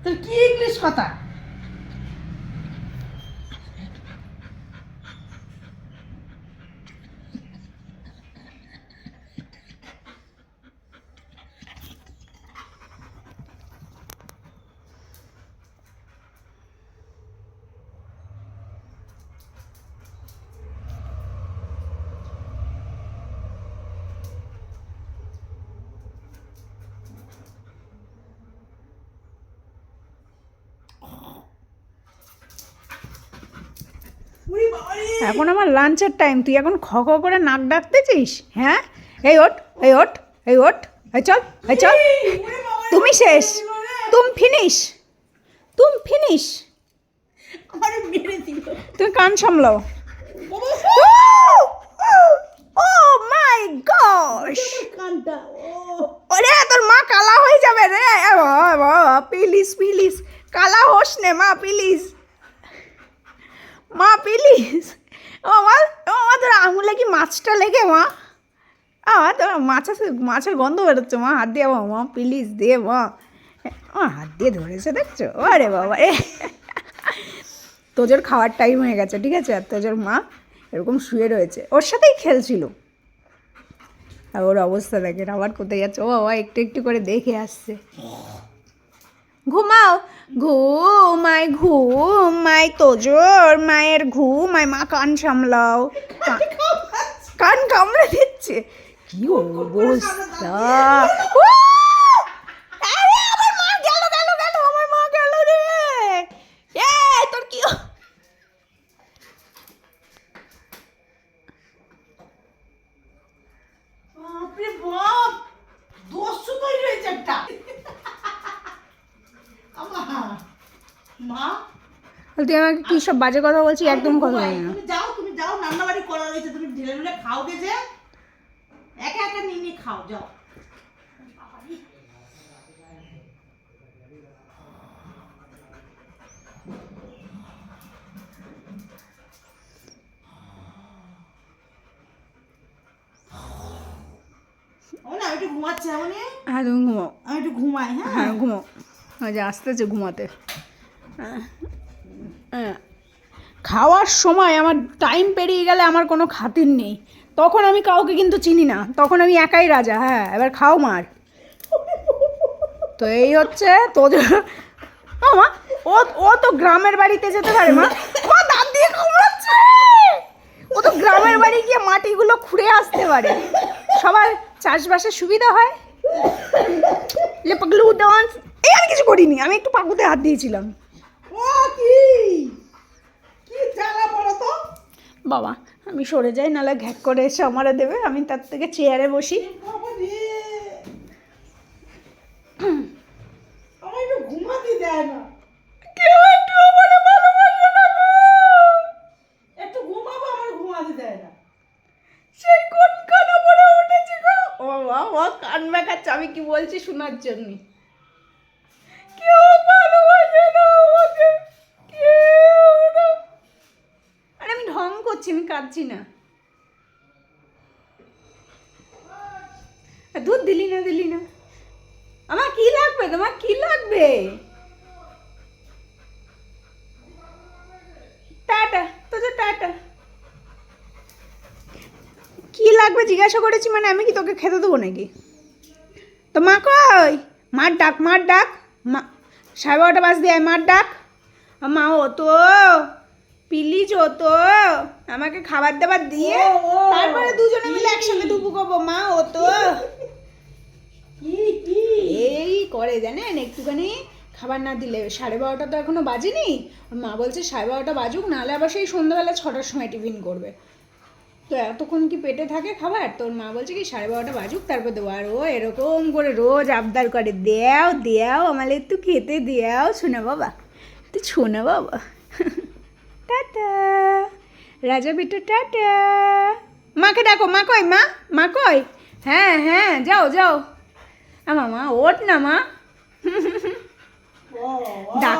তোর কি ইংলিশ কথা? এখন আমার লাঞ্চের টাইম, তুই এখন খ খ করে নাক ডাকতেছিস? হ্যাঁ, এই ওঠ, এই ওঠ, এই ওঠ, এই চল, এই চল। তুমি শেষ, তুম ফিনিশ, তুম ফিনিশ। তুমি কান সামলাও। ও মাই গশ, ওরে তোর মা কালা হয়ে যাবে রে। প্লিজ প্লিজ, কালা হোস নে মা, প্লিজ মা, প্লিজ। আমার তোর আঙুলে কি মাছটা লেগে মা? তোর মাছের গন্ধ বেরোচ্ছে মা, হাত দিয়ে মা প্লিজ দে মা। হাত দিয়ে ধরেছে দেখছো? আরে বাবা রে, তোজোর খাওয়ার টাইম হয়ে গেছে, ঠিক আছে? আর তোজোর মা এরকম শুয়ে রয়েছে, ওর সাথেই খেলছিল। আর ওর অবস্থা দেখেন, আবার কোথায় যাচ্ছে? ও বাবা একটু একটু করে দেখে আসছে। ঘুমাও, ঘুমাই ঘুমাই, তোজোর মায়ের ঘুমাই। মা কান সামলাও, কান কামড়ে দিচ্ছে। কি অবস্থা! আমার মা গেল গেল গেল, আমার মা গেল রে। তোর কি বাপরে বাপ, দস্যু তৈরি হয়েছে একটা। মা তুই আমাকে কি সব বাজে কথা বলছিস? একদম কথা বলি না। তুমি যাও, রান্না বাড়ি করা রয়েছে, তুমি ঢেলে ঢেলে খাও গে, যে একা একা নিয়ে খাও, যাও। আমি একটু ঘুমাচ্ছি। হ্যাঁ তুমি ঘুমাও, আমি একটু ঘুমাই। হ্যাঁ ঘুমাও, যে আসতেছে ঘুমাতে। খাওয়ার সময় আমার টাইম পেরিয়ে গেলে আমার কোনো খাতির নেই, তখন আমি কাউকে কিন্তু চিনি না, তখন আমি একাই রাজা। হ্যাঁ, এবার খাও মার। তো এই হচ্ছে তোদের মা। ও তো গ্রামের বাড়িতে যেতে পারে মা, দাঁত দিয়ে কামড়াচ্ছে। ও তো গ্রামের বাড়ি গিয়ে মাটিগুলো খুঁড়ে আসতে পারে, সবার চাষবাসের সুবিধা হয়। লেপাগলু ডান্স। এই আমি কিছু করিনি, আমি একটু পাকুতে হাত দিয়েছিলাম। বাবা আমি সরে যাই, নাহলে ঘ্যাক করে এসে আমারে দেবে। আমি তার থেকে চেয়ারে বসি। ঘুমাতে দেয় না, কেউ একটু আমারে ভালোবাসে না গো। একটু ঘুমাবো, আমার ঘুমাতে দেয় না। সেই কোন কানা পড়ে উঠেছে গো। ও বাবা কান বেঁকাচ্ছে, আমি কি বলছি শোনার জন্য। কেউ ভালোবাসে না আমাকে, কেউ না। আরে আমি ঢং করছি, আমি কাঁদছি না। দুধ দিলি না, দিলি না। আমার কি লাগবে, তোমার কি লাগবে? টাটা, তোদের টাটা। কি লাগবে জিজ্ঞাসা করেছি মানে, আমি কি তোকে খেতে দেবো নাকি? তো মা কই? মার ডাক, মার ডাক। মা 12:30 বাজ দিয়ে মার ডাক। মা ও তো প্লিজ, ও তো আমাকে খাবার দাবার দিয়ে তারপরে দুজনে মিলে একসঙ্গে দুপু করবো। মা ও তো এই করে জানেন, একটুখানি খাবার না দিলে। 12:30 তো এখনো বাজেনি। মা বলছে 12:30 বাজুক, নাহলে আবার সেই সন্ধ্যাবেলা 6টার সময় টিফিন করবে। তো এতক্ষণ কি পেটে থাকে খাবার? তোর মা বলছে কি 12:30 বাজুক তারপর দেবো। আর ও এরকম করে রোজ আবদার করে, দেও দেও আমালে একটু খেতে দেও, শোনা বাবা, তুই শোনা বাবা। টাটা রাজা বেটা, টাটা। মাকে ডাকো। মা কই? মা, মা কই? হ্যাঁ হ্যাঁ, যাও যাও। মা ওঠ না মা। ডাক।